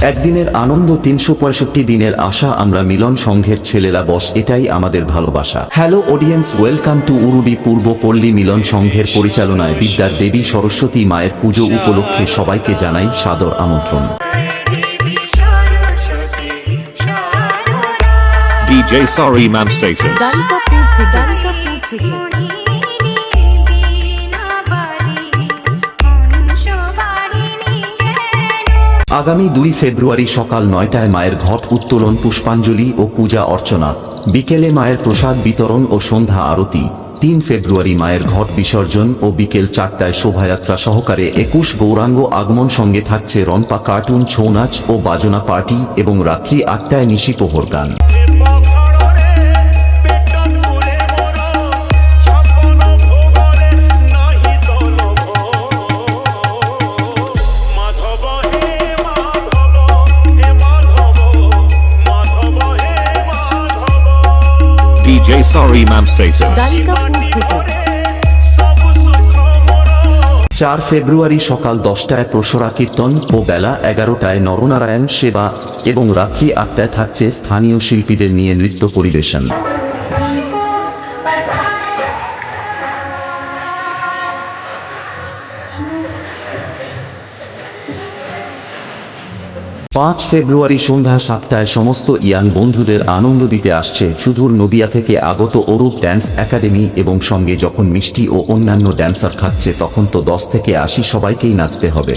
একদিনের আনন্দ 365 দিনের আশা। আমরা মিলন সংঘের ছেলেরা বস, এটাই আমাদের ভালোবাসা। হ্যালো অডিয়েন্স, ওয়েলকাম টু উরুডি পূর্ব পল্লী মিলন সংঘের পরিচালনায় বিদ্যার দেবী সরস্বতী মায়ের পুজো উপলক্ষে সবাইকে জানাই সাদর আমন্ত্রণ। DJ Sorry Mam Status. আগামী 2 ফেব্রুয়ারি সকাল 9টায় মায়ের ঘট উত্তোলন, পুষ্পাঞ্জলি ও পূজা অর্চনা। বিকেলে মায়ের প্রসাদ বিতরণ ও সন্ধ্যা আরতি। 3 ফেব্রুয়ারি মায়ের ঘট বিসর্জন ও বিকেল 4টায় শোভাযাত্রা সহকারে 21 গৌরাঙ্গ আগমন। সঙ্গে থাকছে রম্পা কার্টুন, ছৌ নাচ ও বাজনা পার্টি এবং রাত্রি 8টায় নিশি প্রহর গান। DJ Sorry Mam Status. 4 ফেব্রুয়ারি সকাল 10টায় প্রসরা কীর্তন ও বেলা 11টায় নরনারায়ণ সেবা এবং রাত্রি 8টায় থাকছে স্থানীয় শিল্পীদের নিয়ে নৃত্য পরিবেশন। 5 ফেব্রুয়ারি সন্ধ্যা 7টায় সমস্ত ইয়াং বন্ধুদের আনন্দ দিতে আসছে সুদূর নদিয়া থেকে আগত অরূপ ড্যান্স একাডেমি এবং সঙ্গে যখন মিষ্টি ও অন্যান্য ড্যান্সার খাচ্ছে তখন তো 10 থেকে 80 সবাইকেই নাচতে হবে।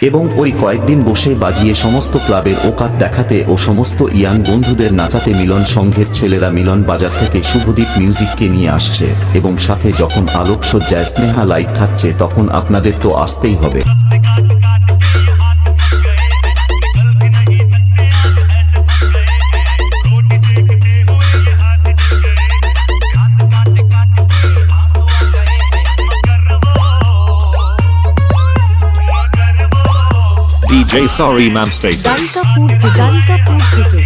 এবং ওই কয়েকদিন বসে বাজিয়ে সমস্ত ক্লাবের ওকাত দেখাতে ও সমস্ত ইয়াং বন্ধুদের নাচাতে মিলন সংঘের ছেলেরা মিলন বাজার থেকে শুভদীপ মিউজিককে নিয়ে আসছে এবং সাথে যখন আলোকসজ্জায় স্নেহা লাইট থাকছে তখন আপনাদের তো আসতেই হবে। DJ Sorry Mam Status. গালিকাপুর থেকে